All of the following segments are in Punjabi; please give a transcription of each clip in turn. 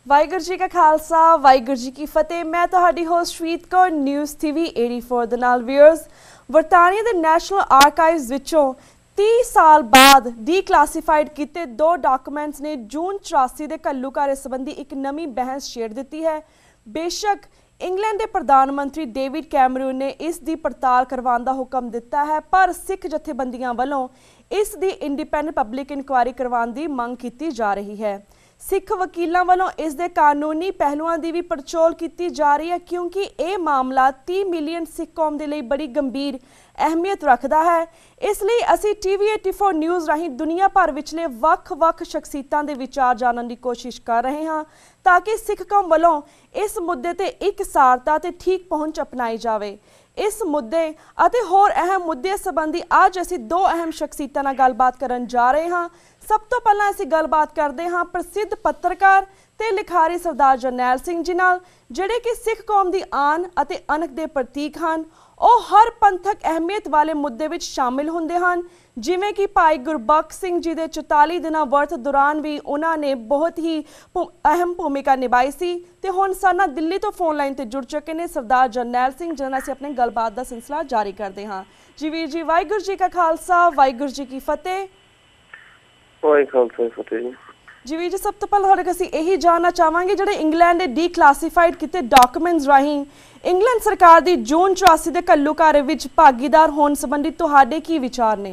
ਵਾਹਿਗੁਰੂ ਜੀ ਕਾ ਖਾਲਸਾ ਵਾਹਿਗੁਰੂ ਜੀ ਕੀ ਫਤਿਹ। मैं ਤੁਹਾਡੀ ਹੋਸਟ ਰੀਤ ਕੌਰ ਨਿਊਜ਼ TV 84 ਦੇ ਨਾਲ ਵੀਅਰਸ ਬਰਤਾਨੀਆ ਦੇ ਨੈਸ਼ਨਲ ਆਰਕਾਈਵਸ ਵਿੱਚੋਂ 30 ਸਾਲ ਬਾਅਦ ਡੀਕਲਾਸੀਫਾਈਡ ਕੀਤੇ 2 ਡਾਕੂਮੈਂਟਸ ਨੇ ਜੂਨ 84 ਦੇ ਘੱਲੂਘਾਰੇ ਸੰਬੰਧੀ ਇੱਕ ਨਵੀਂ ਬਹਿਸ ਛੇੜ ਦਿੱਤੀ ਹੈ। ਬੇਸ਼ੱਕ इंग्लैंड के प्रधानमंत्री डेविड कैमरून ने इस दी पड़ताल करवाने का हुक्म दिता है, पर सिख जथेबंदियां वालों इस दी इंडिपेंडेंट पब्लिक इंक्वायरी करवाने की मंग की जा रही है। सिख वकीलों वालों इस दे कानूनी पहलुओं की भी पड़चोल की जा रही है, क्योंकि ये मामला 30 मिलियन सिख कौम के लिए बड़ी गंभीर अहमियत रखता है। इसलिए असी TV 84 न्यूज़ राही दुनिया भर विचले वख-वख शख्सियतां दे विचार जानने की कोशिश कर रहे हैं, ताकि सिख कौम वालों इस मुद्दे ते इकसारता ते ठीक पहुंच अपनाई जाए। इस मुद्दे अते होर अहम मुद्दे संबंधी अज असी 2 अहम शख्सियतां नाल गलबात करन जा रहे हैं। सब तो पहला असी गलबात करते हैं प्रसिद्ध पत्रकार ते लिखारी सरदार जरनैल सिंह जी नाल, जिहड़े कि सिख कौम की आन अते अनक दे प्रतीक हैं। ਉਹ हर पंथक अहमियत वाले मुद्दे विच शामिल हुंदे हन, जिवें कि भाई गुरबख्श सिंह जी दे 44 दिनां वर्थ दौरान भी उन्होंने बहुत ही अहम भूमिका निभाई सी। ते हुण साडे नाल दिल्ली तो फोन लाइन ते जुड़ चुके ने सरदार जरनैल सिंह, जिन्हां नाल असीं अपनी गलबात दा सिलसिला जारी करते हाँ। जी वीर जी, वाहिगुरू जी का खालसा वाहिगुरू जी की फतेह। जी वीर जी, सब तो पहले तुहाडे असीं यही जानना चाहांगे, जिहड़े इंग्लैंड दे डीकलासीफाइड कीते डॉक्यूमेंट्स राहीं इंग्लैंड सरकार दी जून 84 दे घੱਲੂਘਾਰੇ विच भागीदार होने संबंधी तुहाडे की विचार ने?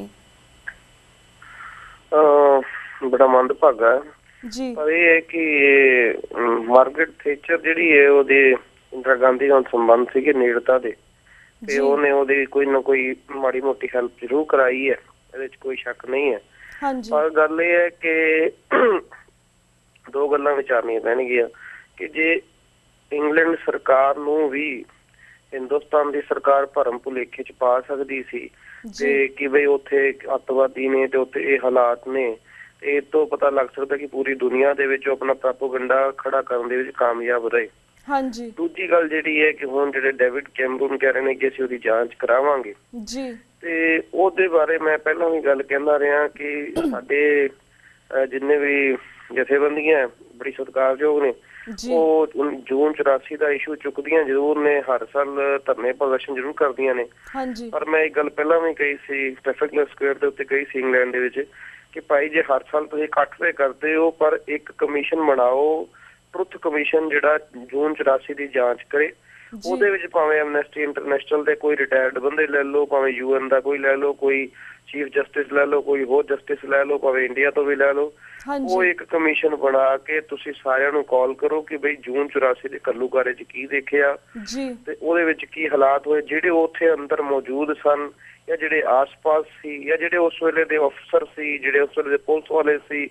बड़ा मंदभागा है जी, पर यह है कि मार्गरेट थैचर जिहड़ी है ओहदे इंदिरा गांधी नाल संबंध सीगे नेड़ता दे, ते ओहने ओहदी कोई ना कोई माड़ी मोटी हेल्प जरूर कराई है, इहदे च कोई शक नहीं है। हाँ जी, पर गल यह है कि 2 गल्लां विचारनियां पैणगियां कि जे इंग्लैंड सरकार नूं भी हिंदुस्तान की सरकार भरम भुलेखे च पा सकदी सी ते कि बई उत्थे अतवादी ने ते उत्थे ये हालात ने, ते इस तो पता लग सकता कि पूरी दुनिया दे विच अपना प्रोपेगेंडा खड़ा करन दे विच कामयाब रहे। हाँ जी, दूजी गल जिहड़ी है कि हुण जिहड़े डेविड कैमरून कह रहे ने कि असीं ओहदी जांच करावांगे, जी, ते ਉਹਦੇ ਬਾਰੇ मैं पहला भी गल कहना रहा कि साडे जिन्ने भी जथेबंदियां बड़ी सत्कारयोग ने ਉਹ जून 84 ਦਾ इशू चुकदियां जरूर ने, हर साल धरने प्रदर्शन जरूर करदियां ने। हाँ जी, पर मैं एक गल पहला भी कही सी ट्रैफिकल स्क्वायर ਦੇ ਉੱਤੇ कही सी इंग्लैंड ਦੇ ਵਿੱਚ कि भाई जे हर साल ਤੁਸੀਂ ਇਕੱਠ ਤੇ ਕਰਦੇ ਹੋ, ਪਰ ਇੱਕ ਕਮਿਸ਼ਨ ਬਣਾਓ, ट्रुथ कमीशन ਜਿਹੜਾ जून 84 ਦੀ ਜਾਂਚ ਕਰੇ। ਉਹਦੇ ਵਿੱਚ ਭਾਵੇਂ ਐਮਨੈਸਟੀ ਇੰਟਰਨੈਸ਼ਨਲ ਦੇ ਕੋਈ ਰਿਟਾਇਰਡ ਬੰਦੇ ਲੈ ਲਓ, ਭਾਵੇਂ UN ਦਾ ਕੋਈ ਲੈ ਲਓ, ਕੋਈ ਚੀਫ ਜਸਟਿਸ ਲੈ ਲਓ, ਕੋਈ ਹੋਰ ਜਸਟਿਸ ਲੈ ਲਓ, ਭਾਵੇਂ ਇੰਡੀਆ ਤੋਂ ਵੀ ਲੈ ਲਓ। ਉਹ ਇੱਕ ਕਮਿਸ਼ਨ ਬਣਾ ਕੇ ਤੁਸੀਂ ਸਾਰਿਆਂ ਨੂੰ ਕਾਲ ਕਰੋ ਕਿ ਬਈ ਜੂਨ 84 ਦੇ ਘੱਲੂਘਾਰੇ 'ਚ ਕੀ ਦੇਖਿਆ ਤੇ ਉਹਦੇ ਵਿੱਚ ਕੀ ਹਾਲਾਤ ਹੋਏ, ਜਿਹੜੇ ਉੱਥੇ ਅੰਦਰ ਮੌਜੂਦ ਸਨ ਜਾਂ ਜਿਹੜੇ ਆਸ-ਪਾਸ ਸੀ ਜਾਂ ਜਿਹੜੇ ਉਸ ਵੇਲੇ ਦੇ ਅਫਸਰ ਸੀ, ਜਿਹੜੇ ਉਸ ਵੇਲੇ ਦੇ ਪੁਲਿਸ ਵਾਲੇ ਸੀ,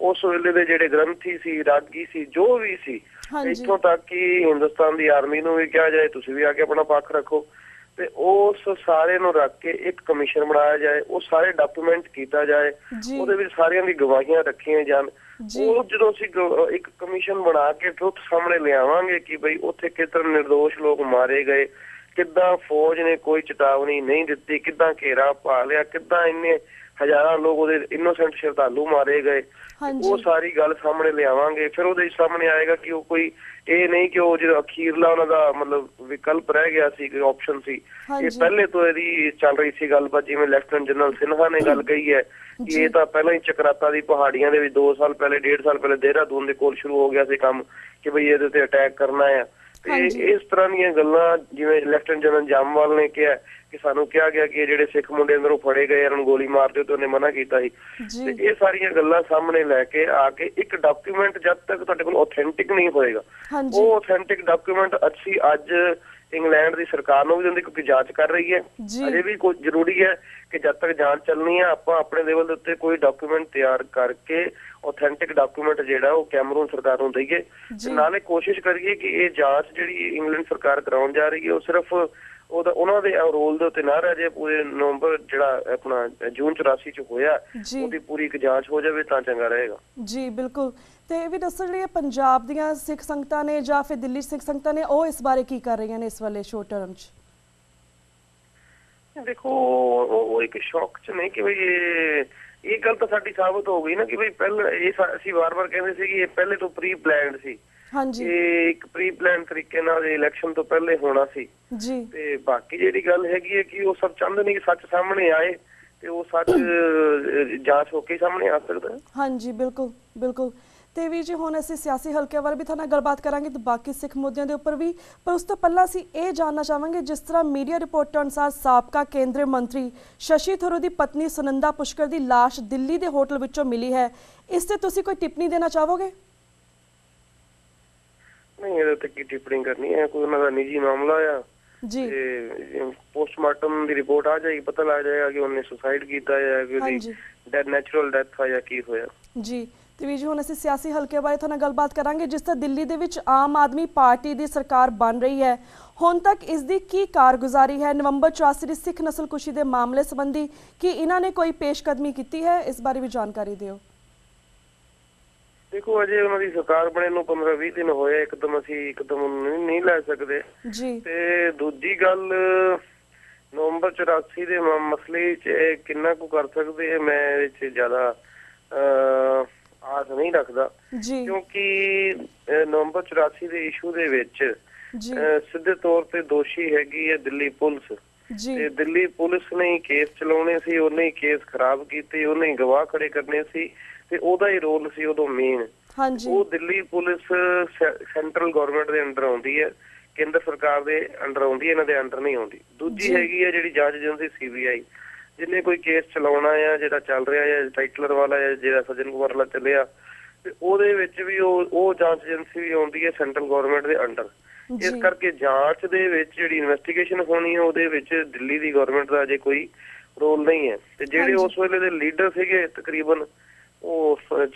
ਉਸ ਵੇਲੇ ਦੇ ਜਿਹੜੇ ਗ੍ਰੰਥੀ ਸੀ, ਰਾਗੀ ਸੀ, ਜੋ ਵੀ ਸੀ, ਇੱਥੋਂ ਤੱਕ ਕਿ ਹਿੰਦੁਸਤਾਨ ਦੀ ਆਰਮੀ ਨੂੰ ਵੀ ਕਿਹਾ ਜਾਏ ਤੁਸੀਂ ਵੀ ਆ ਕੇ ਆਪਣਾ ਪੱਖ ਰੱਖੋ, ਤੇ ਉਸ ਸਾਰੇ ਨੂੰ ਰੱਖ ਕੇ ਇੱਕ ਕਮਿਸ਼ਨ ਬਣਾਇਆ ਜਾਏ, ਉਹ ਸਾਰੇ ਡਾਕੂਮੈਂਟ ਕੀਤਾ ਜਾਏ, ਉਹਦੇ ਵਿੱਚ ਸਾਰਿਆਂ ਦੀ ਗਵਾਹੀਆਂ ਰੱਖੀਆਂ ਜਾਣ। ਉਹ ਜਦੋਂ ਅਸੀਂ ਇੱਕ ਕਮਿਸ਼ਨ ਬਣਾ ਕੇ ਟਰੁੱਥ ਸਾਹਮਣੇ ਲਿਆਵਾਂਗੇ ਕਿ ਬਈ ਉੱਥੇ ਕਿੱਦਾਂ ਨਿਰਦੋਸ਼ ਲੋਕ ਮਾਰੇ ਗਏ, ਕਿੱਦਾਂ ਫੌਜ ਨੇ ਕੋਈ ਚੇਤਾਵਨੀ ਨਹੀਂ ਦਿੱਤੀ, ਕਿੱਦਾਂ ਘੇਰਾ ਪਾ ਲਿਆ, ਕਿੱਦਾਂ ਇੰਨੇ ਹਜ਼ਾਰਾਂ ਲੋਕ ਉਹਦੇ ਇਨੋਸੈਂਟ ਸ਼ਰਧਾਲੂ ਮਾਰੇ ਗਏ, ਉਹ ਸਾਰੀ ਗੱਲ ਸਾਹਮਣੇ ਲਿਆਵਾਂਗੇ। ਫਿਰ ਉਹਦੇ ਸਾਹਮਣੇ ਆਏਗਾ ਕਿ ਉਹ ਕੋਈ ਇਹ ਨਹੀਂ ਕਿ ਉਹ ਜਿਹੜਾ ਅਖੀਰਲਾ ਉਹਨਾਂ ਦਾ ਮਤਲਬ ਵਿਕਲਪ ਰਹਿ ਗਿਆ ਸੀ, ਕੋਈ ਆਪਸ਼ਨ ਸੀ। ਇਹ ਪਹਿਲੇ ਤੋਂ ਇਹਦੀ ਚੱਲ ਰਹੀ ਸੀ ਗੱਲਬਾਤ, ਜਿਵੇਂ ਲੈਫਟੀਨੈਂਟ ਜਨਰਲ ਸਿਨਹਾ ਨੇ ਗੱਲ ਕਹੀ ਹੈ ਕਿ ਇਹ ਤਾਂ ਪਹਿਲਾਂ ਹੀ ਚਕਰਾਤਾ ਦੀ ਪਹਾੜੀਆਂ ਦੇ ਵਿੱਚ 2 ਸਾਲ ਪਹਿਲੇ 1.5 ਸਾਲ ਪਹਿਲੇ ਦੇਹਰਾਦੂਨ ਦੇ ਕੋਲ ਸ਼ੁਰੂ ਹੋ ਗਿਆ ਸੀ ਕੰਮ ਕਿ ਬਈ ਇਹਦੇ ਤੇ ਅਟੈਕ ਕਰਨਾ ਆ। ਤੇ ਇਸ ਤਰ੍ਹਾਂ ਦੀਆਂ ਗੱਲਾਂ ਜਿਵੇਂ ਲੈਫਟੀਨੈਂਟ ਜਨਰਲ ਜਾਮਵਾਲ ਨੇ ਕਿਹਾ ਕਿ ਸਾਨੂੰ ਕਿਹਾ ਗਿਆ ਕਿ ਜਿਹੜੇ ਸਿੱਖ ਮੁੰਡੇ ਅੰਦਰੋਂ ਫੜੇ ਗਏ ਇਹਨਾਂ ਨੂੰ ਗੋਲੀ ਮਾਰ ਦਿਓ, ਤੇ ਉਹਨੇ ਮਨਾ ਕੀਤਾ ਸੀ। ਤੇ ਇਹ ਸਾਰੀਆਂ ਗੱਲਾਂ ਸਾਹਮਣੇ ਲੈ ਕੇ ਆ ਕੇ ਇੱਕ ਡਾਕੂਮੈਂਟ ਜਦ ਤੱਕ ਤੁਹਾਡੇ ਕੋਲ ਆਥੈਂਟਿਕ ਨਹੀਂ ਹੋਏਗਾ, ਉਹ ਆਥੈਂਟਿਕ ਡਾਕੂਮੈਂਟ ਅਸੀਂ ਅੱਜ ਇੰਗਲੈਂਡ ਦੀ ਸਰਕਾਰ ਨੂੰ ਵੀ ਦਿੰਦੇ, ਕਿਉਂਕਿ ਜਾਂਚ ਕਰ ਰਹੀ ਹੈ। ਅਜੇ ਵੀ ਕੋਈ ਜ਼ਰੂਰੀ ਹੈ ਕਿ ਜਦ ਤੱਕ ਜਾਂਚ ਚੱਲਣੀ ਹੈ ਆਪਾਂ ਆਪਣੇ ਲੈਵਲ ਦੇ ਉੱਤੇ ਕੋਈ ਡਾਕੂਮੈਂਟ ਤਿਆਰ ਕਰਕੇ ਆਥੈਂਟਿਕ ਡਾਕੂਮੈਂਟ ਜਿਹੜਾ ਉਹ ਕੈਮਰੂਨ ਸਰਕਾਰ ਨੂੰ ਦਈਏ, ਤੇ ਨਾਲੇ ਕੋਸ਼ਿਸ਼ ਕਰੀਏ ਕਿ ਇਹ ਜਾਂਚ ਜਿਹੜੀ ਇੰਗਲੈਂਡ ਸਰਕਾਰ ਕਰਾਉਣ ਜਾ ਰਹੀ ਹੈ ਉਹ ਸਿਰਫ ਉਹਦਾ ਉਹਨਾਂ ਦੇ ਰੋਲ ਦੇ ਉੱਤੇ ਨਾ ਰਹਿ ਜਾਏ। ਪੂਰੇ ਨਵੰਬਰ ਜਿਹੜਾ ਆਪਣਾ ਜੂਨ 84 ਚ ਹੋਇਆ ਉਹਦੀ ਪੂਰੀ ਇੱਕ ਜਾਂਚ ਹੋ ਜਾਵੇ ਤਾਂ ਚੰਗਾ ਰਹੇਗਾ। ਜੀ ਬਿਲਕੁਲ। ਤੇ ਇਹ ਵੀ ਦੱਸੋ ਜਿਹੜੀਆਂ ਪੰਜਾਬ ਦੀਆਂ ਸਿੱਖ ਸੰਗਤਾਂ ਨੇ ਜਾਂ ਫਿਰ ਦਿੱਲੀ ਸਿੱਖ ਸੰਗਤਾਂ ਨੇ ਉਹ ਇਸ ਬਾਰੇ ਕੀ ਕਰ ਰਹੀਆਂ ਨੇ ਇਸ ਵੇਲੇ ਸ਼ੋਰਟ ਟਰਮ 'ਚ? ਦੇਖੋ ਉਹ ਇੱਕ ਸ਼ੌਕ 'ਚ ਨਹੀਂ ਕਿ ਬਈ ਇਹ ਗੱਲ ਤਾਂ ਸਾਡੀ ਸਾਬਤ ਹੋ ਗਈ ਨਾ ਕਿ ਬਈ ਪਹਿਲਾਂ ਇਹ ਅਸੀਂ ਵਾਰ-ਵਾਰ ਕਹਿੰਦੇ ਸੀ ਕਿ ਇਹ ਪਹਿਲੇ ਤੋਂ ਪ੍ਰੀ ਪਲਾਨਡ ਸੀ। ਹਾਂਜੀ ਇਹ ਇੱਕ ਪ੍ਰੀ ਪਲਾਨ ਤਰੀਕੇ ਨਾਲ ਇਲੈਕਸ਼ਨ ਤੋਂ ਪਹਿਲੇ ਹੋਣਾ ਸੀ। ਜੀ ਤੇ ਬਾਕੀ ਜਿਹੜੀ ਗੱਲ ਹੈਗੀ ਹੈ ਕਿ ਉਹ ਸਭ ਚਾਹੁੰਦੇ ਨੇ ਕਿ ਸੱਚ ਸਾਹਮਣੇ ਆਏ ਤੇ ਉਹ ਸੱਚ ਜਾਂਚ ਹੋ ਕੇ ਸਾਹਮਣੇ ਆ ਸਕਦਾ ਹੈ। ਹਾਂਜੀ ਬਿਲਕੁਲ ਬਿਲकुल। ਤੇ ਵੀ ਜੀ ਹੁਣ ਅਸੀਂ ਸਿਆਸੀ ਹਲਕਿਆਂ ਬਾਰੇ ਵੀ ਤੁਹਾਡੇ ਨਾਲ ਗੱਲਬਾਤ ਕਰਾਂਗੇ ਤੇ ਬਾਕੀ ਸਿੱਖ ਮੁੱਦਿਆਂ ਦੇ ਉੱਪਰ ਵੀ, ਪਰ ਉਸ ਤੋਂ ਪਹਿਲਾਂ ਅਸੀਂ ਇਹ ਜਾਣਨਾ ਚਾਹਾਂਗੇ, ਜਿਸ ਤਰ੍ਹਾਂ ਮੀਡੀਆ ਰਿਪੋਰਟਾਂ ਅਨੁਸਾਰ ਸਾਬਕਾ ਕੇਂਦਰੀ ਮੰਤਰੀ ਸ਼ਸ਼ੀ ਥਰੂਰ ਦੀ ਪਤਨੀ ਸੁਨੰਦਾ ਪੁਸ਼ਕਰ ਦੀ ਲਾਸ਼ ਦਿੱਲੀ ਦੇ ਹੋਟਲ ਵਿੱਚੋਂ ਮਿਲੀ ਹੈ, ਇਸ ਤੇ ਤੁਸੀਂ ਕੋਈ ਟਿੱਪਣੀ ਦੇਣਾ ਚਾਹੋਗੇ? ਨਹੀਂ, ਇਹਦੇ ਤੇ ਕੀ ਟਿੱਪਣੀ ਕਰਨੀ ਹੈ, ਕੋਈ ਉਹਨਾਂ ਦਾ ਨਿੱਜੀ ਮਾਮਲਾ ਆ ਜੀ ਤੇ ਪੋਸਟਮਾਰਟਮ ਦੀ ਰਿਪੋਰਟ ਆ ਜਾਏਗੀ, ਪਤਾ ਲੱਗ ਜਾਏਗਾ ਕਿ ਉਹਨੇ ਸੁਸਾਈਡ ਕੀਤਾ ਜਾਂ ਕਿ ਉਹਦੀ ਡੈਥ ਨੈਚੁਰਲ ਡੈਥ ਆ ਜਾਂ ਕੀ ਹੋਇਆ। ਜੀ ਤੇ ਵੀ ਜੀ ਹੁਣ ਅਸੀਂ ਸਿਆਸੀ ਹਲਕੇ ਬਾਰੇ ਤੁਹਾਡੇ ਨਾਲ ਗੱਲਬਾਤ ਕਰਾਂਗੇ, ਜਿਸ ਤਰ੍ਹਾਂ ਦਿੱਲੀ ਦੇ ਵਿੱਚ ਆਮ ਆਦਮੀ ਪਾਰਟੀ ਦੀ ਸਰਕਾਰ ਬਣ ਰਹੀ ਹੈ, ਹੁਣ ਤੱਕ ਇਸ ਦੀ ਕੀ ਕਾਰਗੁਜ਼ਾਰੀ ਹੈ? ਨਵੰਬਰ 84 ਦੀ ਸਿੱਖ ਨਸਲਕੁਸ਼ੀ ਦੇ ਮਾਮਲੇ ਸੰਬੰਧੀ ਕੀ ਇਹਨਾਂ ਨੇ ਕੋਈ ਪੇਸ਼ਕਦਮੀ ਕੀਤੀ ਹੈ? ਇਸ ਬਾਰੇ ਵੀ ਜਾਣਕਾਰੀ ਦਿਓ। ਦੇਖੋ, ਅਜੇ ਉਹਨਾਂ ਦੀ ਸਰਕਾਰ ਬਣੇ ਨੂੰ 15-20 ਦਿਨ ਹੋਏ, ਇੱਕਦਮ ਨਹੀਂ ਲੈ ਸਕਦੇ ਜੀ। ਤੇ ਦੂਜੀ ਗੱਲ, ਨਵੰਬਰ 84 ਦੇ ਮਸਲੇ 'ਚ ਕਿੰਨਾ ਕੁ ਕਰ ਸਕਦੇ ਹੈ, ਮੈਂ ਇਹਦੇ 'ਚ ਜ਼ਿਆਦਾ ਆਸ ਨਹੀਂ ਰੱਖਦਾ, ਕਿਉਂਕਿ ਨਵੰਬਰ 84 ਦੇ ਇਸ਼ੂ ਦੇ ਵਿੱਚ ਸਿੱਧੇ ਤੌਰ ਤੇ ਦੋਸ਼ੀ ਹੈਗੀ ਹੈ ਦਿੱਲੀ ਪੁਲਿਸ। ਤੇ ਦਿੱਲੀ ਪੁਲਿਸ ਨੇ ਹੀ ਕੇਸ ਚਲਾਉਣੇ ਸੀ, ਉਹਨੇ ਹੀ ਕੇਸ ਖਰਾਬ ਕੀਤੇ, ਉਹਨੇ ਹੀ ਗਵਾਹ ਖੜੇ ਕਰਨੇ ਸੀ ਤੇ ਉਹਦਾ ਹੀ ਰੋਲ ਸੀ ਉਦੋਂ ਮੇਨ। ਉਹ ਦਿੱਲੀ ਪੁਲਿਸ ਸੈਂਟਰਲ ਗਵਰਨਮੈਂਟ ਦੇ ਅੰਡਰ ਆਉਂਦੀ ਹੈ, ਕੇਂਦਰ ਸਰਕਾਰ ਦੇ ਅੰਡਰ ਆਉਂਦੀ ਹੈ, ਇਹਨਾਂ ਦੇ ਅੰਡਰ ਨਹੀਂ ਆਉਂਦੀ। ਦੂਜੀ ਹੈਗੀ ਹੈ ਜਿਹੜੀ ਜਾਂਚ ਏਜੰਸੀ CBI, ਜਿਹਨੇ ਕੋਈ ਕੇਸ ਚਲਾਉਣਾ ਆ, ਜਿਹੜਾ ਚੱਲ ਰਿਹਾ ਹੈ ਟਾਈਟਲਰ ਵਾਲਾ ਹੈ, ਜਿਹੜਾ ਸੱਜਣ ਕੁਮਾਰ ਵਾਲਾ ਚੱਲਿਆ, ਤੇ ਉਹਦੇ ਵਿੱਚ ਵੀ ਉਹ ਜਾਂਚ ਏਜੰਸੀ ਵੀ ਆਉਂਦੀ ਹੈ ਸੈਂਟਰਲ ਗਵਰਨਮੈਂਟ ਦੇ ਅੰਡਰ। ਇਸ ਕਰਕੇ ਜਾਂਚ ਦੇ ਵਿੱਚ ਜਿਹੜੀ ਇਨਵੈਸਟੀਗੇਸ਼ਨ ਹੋਣੀ ਹੈ, ਉਹਦੇ ਵਿੱਚ ਦਿੱਲੀ ਦੀ ਗਵਰਨਮੈਂਟ ਦਾ ਅਜੇ ਕੋਈ ਰੋਲ ਨਹੀਂ ਹੈ। ਤੇ ਜਿਹੜੇ ਉਸ ਵੇਲੇ ਦੇ ਲੀਡਰ ਸੀਗੇ ਤਕਰੀਬਨ ਉਹ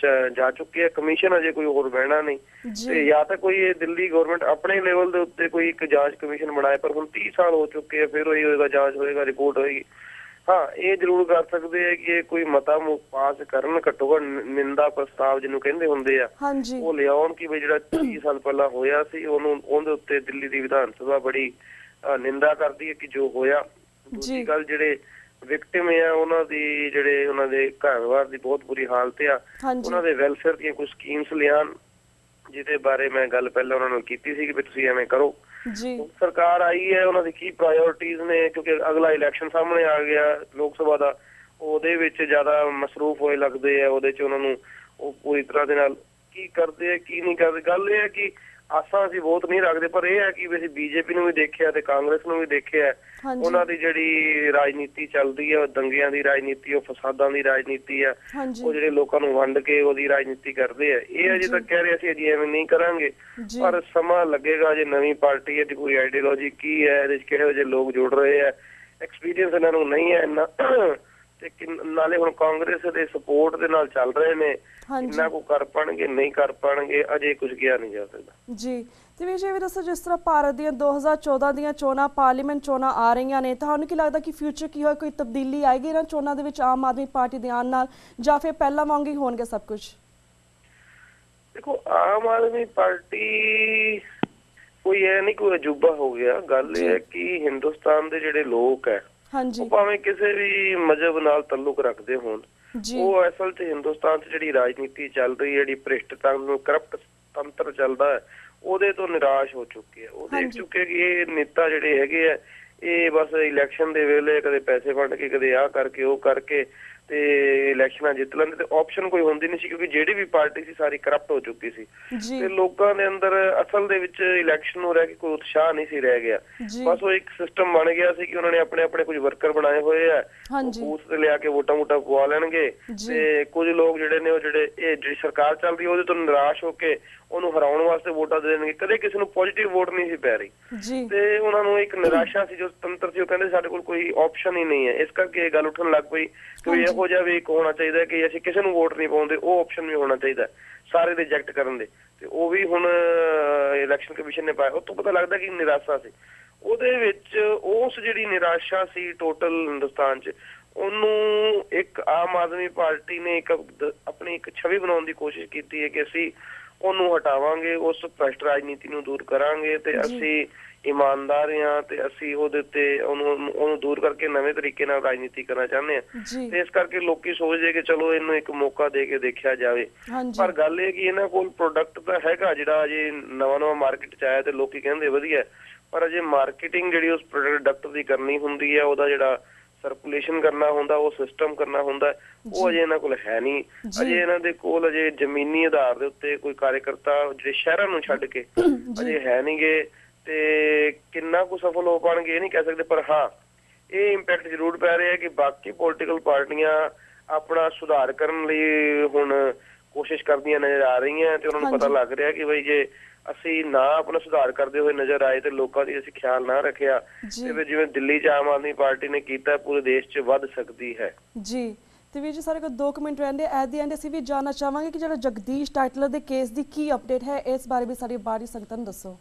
ਜਾ ਚੁੱਕੇ ਆ, ਕਮਿਸ਼ਨ ਅਜੇ ਕੋਈ ਹੋਰ ਬਹਿਣਾ ਨਹੀਂ। ਤੇ ਜਾਂ ਤਾਂ ਕੋਈ ਇਹ ਦਿੱਲੀ ਗਵਰਨਮੈਂਟ ਆਪਣੇ ਲੈਵਲ ਦੇ ਉੱਤੇ ਕੋਈ ਇੱਕ ਜਾਂਚ ਕਮਿਸ਼ਨ ਬਣਾਏ, ਪਰ ਹੁਣ 30 ਸਾਲ ਹੋ ਚੁੱਕੇ ਆ, ਫਿਰ ਉਹੀ ਹੋਏਗਾ, ਜਾਂਚ ਹੋਏਗਾ, ਰਿਪੋਰਟ ਹੋਏਗੀ। ਹਾਂ, ਇਹ ਜ਼ਰੂਰ ਕਰ ਸਕਦੇ ਆ ਕਿ ਇਹ ਕੋਈ ਮਤਾ ਪਾਸ ਕਰਨ, ਘੱਟੋ ਘੱਟ ਨਿੰਦਾ ਪ੍ਰਸਤਾਵ ਜਿਹਨੂੰ ਕਹਿੰਦੇ ਹੁੰਦੇ ਆ, ਉਹ ਲਿਆਉਣ ਕਿ ਵੀ ਜਿਹੜਾ 30 ਸਾਲ ਪਹਿਲਾਂ ਹੋਇਆ ਸੀ ਉਹਦੇ ਉੱਤੇ ਦਿੱਲੀ ਦੀ ਵਿਧਾਨ ਸਭਾ ਬੜੀ ਨਿੰਦਾ ਕਰਦੀ ਹੈ ਕਿ ਜੋ ਹੋਇਆ। ਦੂਜੀ ਗੱਲ, ਜਿਹੜੇ ਵਿਕਟਿਮ ਆ ਉਹਨਾਂ ਦੀ, ਜਿਹੜੇ ਉਹਨਾਂ ਦੇ ਘਰ-ਬਾਰ ਦੀ ਬਹੁਤ ਬੁਰੀ ਹਾਲਤ ਆ, ਉਹਨਾਂ ਦੇ ਵੈਲਫੇਅਰ ਦੀਆਂ ਕੁਝ ਸਕੀਮਸ ਲਿਆਉਣ, ਜਿਹਦੇ ਬਾਰੇ ਮੈਂ ਗੱਲ ਪਹਿਲਾਂ ਉਹਨਾਂ ਨੂੰ ਕੀਤੀ ਸੀ ਕਿ ਵੀ ਤੁਸੀਂ ਐਵੇਂ ਕਰੋ। ਸਰਕਾਰ ਆਈ ਹੈ, ਉਹਨਾਂ ਦੀ ਕੀ ਪ੍ਰਾਇੋਰਟੀਜ਼ ਨੇ, ਕਿਉਂਕਿ ਅਗਲਾ ਇਲੈਕਸ਼ਨ ਸਾਹਮਣੇ ਆ ਗਿਆ ਲੋਕ ਸਭਾ ਦਾ, ਉਹਦੇ ਵਿੱਚ ਜ਼ਿਆਦਾ ਮਸਰੂਫ ਹੋਏ ਲੱਗਦੇ ਆ, ਉਹਦੇ 'ਚ ਉਹਨਾਂ ਨੂੰ ਉਹ ਪੂਰੀ ਤਰ੍ਹਾਂ ਦੇ ਨਾਲ ਕੀ ਕਰਦੇ ਆ ਕੀ ਨਹੀਂ ਕਰਦੇ। ਗੱਲ ਇਹ ਹੈ ਕਿ ਆਸਾਂ ਅਸੀਂ ਬਹੁਤ ਨਹੀਂ ਰੱਖਦੇ, ਪਰ ਇਹ ਹੈ ਕਿ ਅਸੀਂ BJP ਨੂੰ ਵੀ ਦੇਖਿਆ ਤੇ ਕਾਂਗਰਸ ਨੂੰ ਵੀ ਦੇਖਿਆ, ਉਹਨਾਂ ਦੀ ਜਿਹੜੀ ਰਾਜਨੀਤੀ ਚੱਲਦੀ ਹੈ, ਦੰਗਿਆਂ ਦੀ ਰਾਜਨੀਤੀ, ਉਹ ਫਸਾਦਾਂ ਦੀ ਰਾਜਨੀਤੀ ਆ, ਉਹ ਜਿਹੜੇ ਲੋਕਾਂ ਨੂੰ ਵੰਡ ਕੇ ਉਹਦੀ ਰਾਜਨੀਤੀ ਕਰਦੇ ਆ। ਇਹ ਅਜੇ ਤੱਕ ਕਹਿ ਰਹੇ ਸੀ ਅਜੇ ਐਵੇਂ ਨਹੀਂ ਕਰਾਂਗੇ, ਪਰ ਸਮਾਂ ਲੱਗੇਗਾ। ਜੇ ਨਵੀਂ ਪਾਰਟੀ ਹੈ, ਪੂਰੀ ਆਈਡੀਓਲੋਜੀ ਕੀ ਹੈ, ਇਹਦੇ 'ਚ ਕਿਹੜੇ ਜਿਹੇ ਲੋਕ ਜੁੜ ਰਹੇ ਆ, ਐਕਸਪੀਰੀਅੰਸ ਇਹਨਾਂ ਨੂੰ ਨਹੀਂ ਹੈ ਇੰਨਾ, ਤੇ ਨਾਲੇ ਹੁਣ ਕਾਂਗਰਸ ਦੇ ਸਪੋਰਟ ਦੇ ਨਾਲ ਚੱਲ ਰਹੇ ਨੇ, ਕਿੰਨਾ ਕੁ ਕਰ ਪਾਣਗੇ ਨਹੀਂ ਕਰ ਪਾਣਗੇ ਅਜੇ ਕੁਝ ਕਿਹਾ ਨਹੀਂ ਜਾ ਸਕਦਾ। ਜੀ ਤੇ ਵੀ ਜੀ ਵੀ ਦੱਸੋ, ਜਿਸ ਤਰ੍ਹਾਂ ਭਾਰਤ ਦੀਆਂ 2014 ਦੀਆਂ ਚੋਣਾਂ, ਪਾਰਲੀਮੈਂਟ ਚੋਣਾਂ ਆ ਰਹੀਆਂ ਨੇ, ਤੁਹਾਨੂੰ ਕੀ ਲੱਗਦਾ ਕਿ ਫਿਊਚਰ ਕੀ ਹੋਇਆ, ਕੋਈ ਤਬਦੀਲੀ ਆਏਗੀ ਇਹਨਾਂ ਚੋਣਾਂ ਦੇ ਵਿੱਚ ਆਮ ਆਦਮੀ ਪਾਰਟੀ ਦੇ ਆਉਣ ਨਾਲ, ਜਾਂ ਫਿਰ ਪਹਿਲਾਂ ਵਾਂਗ ਹੀ ਹੋਣਗੇ ਸਭ ਕੁਝ? ਦੇਖੋ, ਆਮ ਆਦਮੀ ਪਾਰਟੀ ਕੋਈ ਇਹ ਨਹੀਂ ਕੋਈ ਅਜੂਬਾ ਹੋ ਗਿਆ। ਗੱਲ ਇਹ ਹੈ ਕਿ ਹਿੰਦੁਸਤਾਨ ਦੇ ਜਿਹੜੇ ਲੋਕ ਹੈ, ਉਹ ਭਾਵੇਂ ਕਿਸੇ ਵੀ ਮਜ਼ਹਬ ਨਾਲ ਤਾਲੁਕ ਰੱਖਦੇ ਹੋਣ, ਉਹ ਅਸਲ 'ਚ ਹਿੰਦੁਸਤਾਨ 'ਚ ਜਿਹੜੀ ਰਾਜਨੀਤੀ ਚੱਲ ਰਹੀ ਹੈ, ਜਿਹੜੀ ਭ੍ਰਿਸ਼ਟਤਾ ਨੂੰ ਕਰਪਟ ਤੰਤਰ ਚੱਲਦਾ ਹੈ, ਉਹਦੇ ਤੋਂ ਨਿਰਾਸ਼ ਹੋ ਚੁੱਕੇ ਆ। ਉਹ ਦੇਖ ਚੁੱਕੇ ਕਿ ਇਹ ਨੇਤਾ ਜਿਹੜੇ ਹੈਗੇ ਆ, ਇਹ ਬਸ ਇਲੈਕਸ਼ਨ ਦੇ ਵੇਲੇ ਕਦੇ ਪੈਸੇ ਵੰਡ ਕੇ, ਕਦੇ ਆਹ ਕਰਕੇ ਉਹ ਕਰਕੇ ਤੇ ਇਲੈਕਸ਼ਨਾਂ ਜਿੱਤ ਲੈਂਦੇ, ਤੇ ਆਪਸ਼ਨ ਕੋਈ ਹੁੰਦੀ ਨਹੀਂ ਸੀ, ਕਿਉਂਕਿ ਜਿਹੜੀ ਵੀ ਪਾਰਟੀ ਸੀ ਸਾਰੀ ਕਰਪਟ ਹੋ ਚੁੱਕੀ ਸੀ। ਤੇ ਲੋਕਾਂ ਦੇ ਅੰਦਰ ਅਸਲ ਦੇ ਵਿੱਚ ਇਲੈਕਸ਼ਨ ਨੂੰ ਰਹਿ ਕੇ ਕੋਈ ਉਤਸ਼ਾਹ ਨਹੀਂ ਸੀ ਰਹਿ ਗਿਆ। ਬਸ ਉਹ ਇੱਕ ਸਿਸਟਮ ਬਣ ਗਿਆ ਸੀ ਕਿ ਉਹਨਾਂ ਨੇ ਆਪਣੇ ਆਪਣੇ ਕੁਝ ਵਰਕਰ ਬਣਾਏ ਹੋਏ ਆ, ਬੂਥ ਤੇ ਲਿਆ ਕੇ ਵੋਟਾਂ ਪਵਾ ਲੈਣਗੇ, ਤੇ ਕੁਝ ਲੋਕ ਜਿਹੜੇ ਨੇ ਉਹ ਇਹ ਜਿਹੜੀ ਸਰਕਾਰ ਚੱਲ ਰਹੀ ਉਹਦੇ ਤੋਂ ਨਿਰਾਸ਼ ਹੋ ਕੇ ਉਹਨੂੰ ਹਰਾਉਣ ਵਾਸਤੇ ਵੋਟਾਂ ਦੇ ਦੇਣਗੇ। ਕਦੇ ਕਿਸੇ ਨੂੰ ਪੋਜ਼ਿਟਿਵ ਵੋਟ ਨਹੀਂ ਸੀ ਪੈ ਰਹੀ, ਤੇ ਉਹਨਾਂ ਨੂੰ ਇੱਕ ਨਿਰਾਸ਼ਾ ਸੀ, ਜੋ ਤੰਤਰ ਸੀ, ਉਹ ਕਹਿੰਦੇ ਸਾਡੇ ਕੋਲ ਕੋਈ ਆਪਸ਼ਨ ਹੀ ਨਹੀਂ ਹੈ। ਇਸ ਕਰਕੇ ਇਹ ਗੱਲ ਉੱਠਣ ਲੱਗ ਪਈ ਕਿ ਇਹੋ ਜਿਹਾ ਵੀ ਇੱਕ ਹੋਣਾ ਚਾਹੀਦਾ ਕਿ ਅਸੀਂ ਕਿਸੇ ਨੂੰ ਵੋਟ ਨਹੀਂ ਪਾਉਂਦੇ, ਉਹ ਆਪਸ਼ਨ ਵੀ ਹੋਣਾ ਚਾਹੀਦਾ ਸਾਰੇ ਰਿਜੈਕਟ ਕਰਨ ਦੇ, ਤੇ ਉਹ ਵੀ ਹੁਣ ਇਲੈਕਸ਼ਨ ਕਮਿਸ਼ਨ ਨੇ ਪਾਇਆ। ਉਹ ਤੋਂ ਪਤਾ ਲੱਗਦਾ ਕਿ ਨਿਰਾਸ਼ਾ ਸੀ ਉਹਦੇ ਵਿੱਚ। ਉਸ ਜਿਹੜੀ ਨਿਰਾਸ਼ਾ ਸੀ ਟੋਟਲ ਹਿੰਦੁਸਤਾਨ 'ਚ, ਉਹਨੂੰ ਇੱਕ ਆਮ ਆਦਮੀ ਪਾਰਟੀ ਨੇ ਆਪਣੀ ਇੱਕ ਛਵੀ ਬਣਾਉਣ ਦੀ ਕੋਸ਼ਿਸ਼ ਕੀਤੀ ਹੈ ਕਿ ਅਸੀਂ ਉਹਨੂੰ ਹਟਾਵਾਂਗੇ, ਉਸ ਭ੍ਰਿਸ਼ਟ ਰਾਜਨੀਤੀ ਨੂੰ ਦੂਰ ਕਰਾਂਗੇ ਤੇ ਅਸੀਂ ਇਮਾਨਦਾਰ ਹਾਂ ਤੇ ਅਸੀਂ ਉਹਦੇ ਉੱਤੇ ਉਹਨੂੰ ਦੂਰ ਕਰਕੇ ਨਵੇਂ ਤਰੀਕੇ ਨਾਲ ਰਾਜਨੀਤੀ ਕਰਨਾ ਚਾਹੁੰਦੇ ਹਾਂ। ਤੇ ਇਸ ਕਰਕੇ ਲੋਕੀ ਸੋਚਦੇ ਕਿ ਚਲੋ ਇਹਨੂੰ ਇੱਕ ਮੌਕਾ ਦੇ ਕੇ ਦੇਖਿਆ ਜਾਵੇ। ਪਰ ਗੱਲ ਇਹ ਕਿ ਇਹਨਾਂ ਕੋਲ ਪ੍ਰੋਡਕਟ ਤਾਂ ਹੈਗਾ ਜਿਹੜਾ ਅਜੇ ਨਵਾਂ ਮਾਰਕੀਟ 'ਚ ਆਇਆ ਤੇ ਲੋਕੀ ਕਹਿੰਦੇ ਵਧੀਆ, ਪਰ ਅਜੇ ਮਾਰਕੀਟਿੰਗ ਜਿਹੜੀ ਉਸ ਪ੍ਰੋਡਕਟ ਦੀ ਕਰਨੀ ਹੁੰਦੀ ਹੈ, ਉਹਦਾ ਜਿਹੜਾ ਸਰਕੂਲੇਸ਼ਨ ਕਰਨਾ ਹੁੰਦਾ, ਉਹ ਸਿਸਟਮ ਕਰਨਾ ਹੁੰਦਾ, ਉਹ ਅਜੇ ਇਹਨਾਂ ਕੋਲ ਹੈ ਨਹੀਂ। ਅਜੇ ਇਹਨਾਂ ਦੇ ਕੋਲ ਅਜੇ ਜ਼ਮੀਨੀ ਆਧਾਰ ਦੇ ਉੱਤੇ ਕੋਈ ਕਾਰਜਕਰਤਾ ਜਿਹੜੇ ਸ਼ਹਿਰਾਂ ਨੂੰ ਛੱਡ ਕੇ ਅਜੇ ਹੈ ਨਹੀਂਗੇ। ਤੇ ਕਿੰਨਾ ਕੁ ਸਫਲ ਹੋ ਪਾਉਣਗੇ ਇਹ ਨਹੀਂ ਕਹਿ ਸਕਦੇ, ਪਰ ਹਾਂ ਇਹ ਇੰਪੈਕਟ ਜ਼ਰੂਰ ਪੈ ਰਿਹਾ ਕਿ ਬਾਕੀ ਪੋਲੀਟੀਕਲ ਪਾਰਟੀਆਂ ਆਪਣਾ ਸੁਧਾਰ ਕਰਨ ਲਈ ਹੁਣ ਕੋਸ਼ਿਸ਼ ਕਰਦੀਆਂ ਨਜ਼ਰ ਆ ਰਹੀਆਂ ਤੇ ਉਹਨਾਂ ਨੂੰ ਪਤਾ ਲੱਗ ਰਿਹਾ ਕਿ ਬਈ ਜੇ ਅਸੀਂ ਨਾ ਆਪਣਾ ਸੁਧਾਰ ਕਰਦੇ ਹੋਏ ਨਜ਼ਰ ਆਏ ਤੇ ਲੋਕਾਂ ਦੀ ਅਸੀਂ ਖਿਆਲ ਨਾ ਰੱਖਿਆ ਤੇ ਫਿਰ ਜਿਵੇਂ ਦਿੱਲੀ 'ਚ ਆਮ ਆਦਮੀ ਪਾਰਟੀ ਨੇ ਕੀਤਾ ਪੂਰੇ ਦੇਸ਼ 'ਚ ਵੱਧ ਸਕਦੀ ਹੈ। ਜੀ ਤੇ ਵੀਰ ਜੀ ਸਾਡੇ ਕੋਲ 2 ਮਿੰਟ ਰਹਿੰਦੇ ਐਟ ਦੀ ਐਂਡ ਅਸੀਂ ਵੀ ਜਾਣਨਾ ਚਾਹਾਂਗੇ ਕਿ ਜਿਹੜਾ ਜਗਦੀਸ਼ ਟਾਈਟਲਰ ਦੇ ਕੇਸ ਦੀ ਕੀ ਅਪਡੇਟ ਹੈ, ਇਸ ਬਾਰੇ ਵੀ ਸਾਡੀ ਬਾਰੀ ਸੰਗਤਾਂ ਨੂੰ ਦੱਸੋ।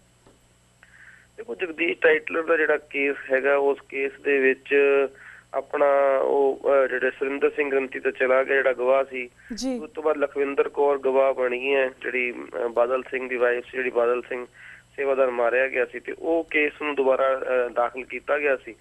ਦੇਖੋ ਜਗਦੀਸ਼ ਟਾਈਟਲਰ ਦਾ ਜਿਹੜਾ ਕੇਸ ਹੈਗਾ, ਉਸ ਕੇਸ ਦੇ ਵਿੱਚ ਆਪਣਾ ਉਹ ਜਿਹੜੇ ਸੁਰਿੰਦਰ ਸਿੰਘ ਗ੍ਰੰਥੀ ਤੋਂ ਚਲਾ ਗਿਆ ਜਿਹੜਾ ਗਵਾਹ ਸੀ, ਉਸ ਤੋਂ ਬਾਅਦ ਲਖਵਿੰਦਰ ਕੌਰ ਗਵਾਹ ਬਣੀ ਹੈ ਜਿਹੜੀ ਬਾਦਲ ਸਿੰਘ ਦੀ ਵਾਈਫ ਸੀ, ਜਿਹੜੀ ਬਾਦਲ ਸਿੰਘ ਸੇਵਾਦਾਰ ਮਾਰਿਆ ਗਿਆ ਸੀ, ਤੇ ਉਹ ਕੇਸ ਨੂੰ ਦੁਬਾਰਾ ਦਾਖਲ ਕੀਤਾ ਗਿਆ ਸੀ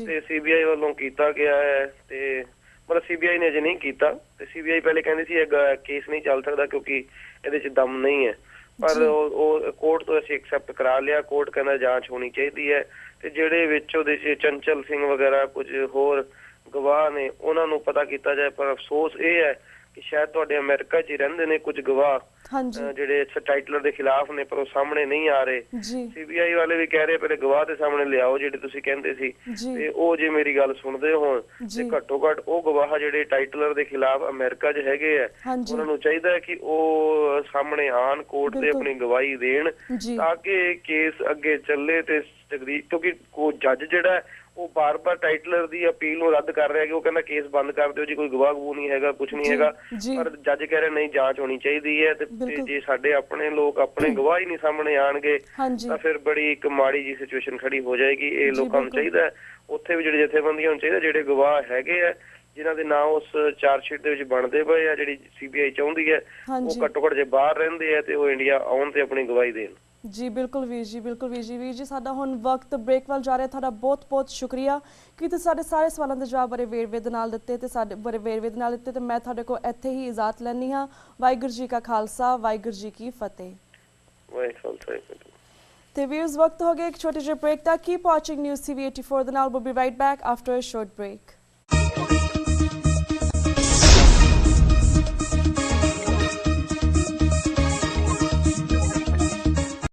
ਤੇ ਸੀਬੀਆਈ ਵੱਲੋਂ ਕੀਤਾ ਗਿਆ ਹੈ। ਤੇ ਮਤਲਬ ਸੀਬੀਆਈ ਨੇ ਅਜੇ ਨਹੀਂ ਕੀਤਾ ਤੇ ਸੀਬੀਆਈ ਪਹਿਲੇ ਕਹਿੰਦੀ ਸੀ ਇਹ ਕੇਸ ਨਹੀਂ ਚੱਲ ਸਕਦਾ ਕਿਉਂਕਿ ਇਹਦੇ 'ਚ ਦਮ ਨਹੀਂ ਹੈ, ਪਰ ਉਹ ਕੋਰਟ ਤੋਂ ਅਸੀਂ ਐਕਸੈਪਟ ਕਰਾ ਲਿਆ। ਕੋਰਟ ਕਹਿੰਦਾ ਜਾਂਚ ਹੋਣੀ ਚਾਹੀਦੀ ਹੈ ਤੇ ਜਿਹੜੇ ਵਿੱਚ ਉਹਦੇ 'ਚ ਚੰਚਲ ਸਿੰਘ ਵਗੈਰਾ ਕੁਝ ਹੋਰ ਗਵਾਹ ਨੇ ਉਹਨਾਂ ਨੂੰ ਪਤਾ ਕੀਤਾ ਜਾਏ। ਪਰ ਅਫਸੋਸ ਇਹ ਹੈ ਕਿ ਸ਼ਾਇਦ ਤੁਹਾਡੇ ਅਮਰੀਕਾ 'ਚ ਹੀ ਰਹਿੰਦੇ ਨੇ ਕੁਝ ਗਵਾਹ ਜਿਹੜੇ ਟਾਈਟਲਰ ਦੇ ਖਿਲਾਫ ਨੇ, ਪਰ ਉਹ ਸਾਹਮਣੇ ਨਹੀਂ ਆ ਰਹੇ। ਸੀਬੀਆਈ ਵਾਲੇ ਵੀ ਕਹਿ ਰਹੇ ਪਹਿਲੇ ਗਵਾਹ ਦੇ ਸਾਹਮਣੇ ਲਿਆਓ ਜਿਹੜੇ ਤੁਸੀਂ ਕਹਿੰਦੇ ਸੀ, ਤੇ ਉਹ ਜੇ ਮੇਰੀ ਗੱਲ ਸੁਣਦੇ ਹੋਣ ਤੇ ਘੱਟੋ ਘੱਟ ਉਹ ਗਵਾਹ ਜਿਹੜੇ ਟਾਈਟਲਰ ਦੇ ਖਿਲਾਫ ਅਮਰੀਕਾ 'ਚ ਹੈਗੇ ਆ ਉਹਨਾਂ ਨੂੰ ਚਾਹੀਦਾ ਹੈ ਕਿ ਉਹ ਸਾਹਮਣੇ ਆਣ, ਕੋਰਟ ਤੇ ਆਪਣੀ ਗਵਾਹੀ ਦੇਣ ਤਾਂ ਕਿ ਕੇਸ ਅੱਗੇ ਚੱਲੇ। ਤੇ ਜਗਦੀਸ਼ ਕਿਉਂਕਿ ਜੱਜ ਜਿਹੜਾ ਉਹ ਬਾਰ-ਬਾਰ ਟਾਈਟਲਰ ਦੀ ਅਪੀਲ ਨੂੰ ਰੱਦ ਕਰ ਰਿਹਾ ਕਿ ਉਹ ਕਹਿੰਦਾ ਕੇਸ ਬੰਦ ਕਰ ਦਿਓ ਜੀ, ਕੋਈ ਗਵਾਹ ਨਹੀਂ ਹੈਗਾ, ਕੁਝ ਨਹੀਂ ਹੈਗਾ, ਪਰ ਜੱਜ ਕਹਿ ਰਿਹਾ ਨਹੀਂ ਜਾਂਚ ਹੋਣੀ ਚਾਹੀਦੀ ਹੈ। ਤੇ ਜੇ ਸਾਡੇ ਆਪਣੇ ਲੋਕ ਆਪਣੇ ਗਵਾਹ ਹੀ ਨਹੀਂ ਸਾਹਮਣੇ ਆਣਗੇ ਤਾਂ ਫਿਰ ਬੜੀ ਇੱਕ ਮਾੜੀ ਜੀ ਸਿਚੁਏਸ਼ਨ ਖੜੀ ਹੋ ਜਾਏਗੀ। ਇਹ ਲੋਕਾਂ ਨੂੰ ਚਾਹੀਦਾ ਉੱਥੇ ਵੀ ਜਿਹੜੇ ਜਥੇਬੰਦੀਆਂ ਨੂੰ ਚਾਹੀਦਾ ਜਿਹੜੇ ਗਵਾਹ ਹੈਗੇ ਆ ਜਿਨ੍ਹਾਂ ਦੇ ਨਾਂ ਉਸ ਚਾਰਜਸ਼ੀਟ ਦੇ ਵਿੱਚ ਬਣਦੇ ਪਏ ਆ, ਜਿਹੜੀ ਸੀਬੀਆਈ ਚਾਹੁੰਦੀ ਹੈ, ਉਹ ਘੱਟੋ ਘੱਟ ਜੇ ਬਾਹਰ ਰਹਿੰਦੇ ਆ ਤੇ ਉਹ ਇੰਡੀਆ ਆਉਣ ਤੇ ਆਪਣੀ ਗਵਾਹੀ ਦੇਣ। ਜੀ ਬਿਲਕੁਲ ਵੀਰ ਜੀ, ਬਿਲਕੁਲ ਵੀਰ ਜੀ। ਵੀਰ ਜੀ ਸਾਡਾ ਹੁਣ ਵਕਤ ਬ੍ਰੇਕ ਵੱਲ ਜਾ ਰਿਹਾ, ਤੁਹਾਡਾ ਬਹੁਤ ਬਹੁਤ ਸ਼ੁਕਰੀਆ ਕਿ ਤੁਸੀਂ ਸਾਡੇ ਸਾਰੇ ਸਵਾਲਾਂ ਦੇ ਜਵਾਬ ਬੜੇ ਵੇਰਵੇ ਦੇ ਨਾਲ ਦਿੱਤੇ ਤੇ ਸਾਡੇ ਬੜੇ ਵੇਰਵੇ ਦੇ ਨਾਲ ਦਿੱਤੇ ਤੇ ਮੈਂ ਤੁਹਾਡੇ ਕੋਲ ਇੱਥੇ ਹੀ ਇਜਾਜ਼ਤ ਲੈਂਦੀ ਹਾਂ। ਵਾਹਿਗੁਰੂ ਜੀ ਕਾ ਖਾਲਸਾ, ਵਾਹਿਗੁਰੂ ਜੀ ਕੀ ਫਤਿਹ। ਤੇ ਵੀਰਸ ਵਕਤ ਹੋ ਗਿਆ ਇੱਕ ਛੋਟੇ ਜਿਹੇ ਬ੍ਰੇਕ ਦਾ। ਕੀਪ ਵਾਚਿੰਗ ਨਿਊਜ਼ TV 84 ਦੇ ਨਾਲ। we'll be right back after a short break.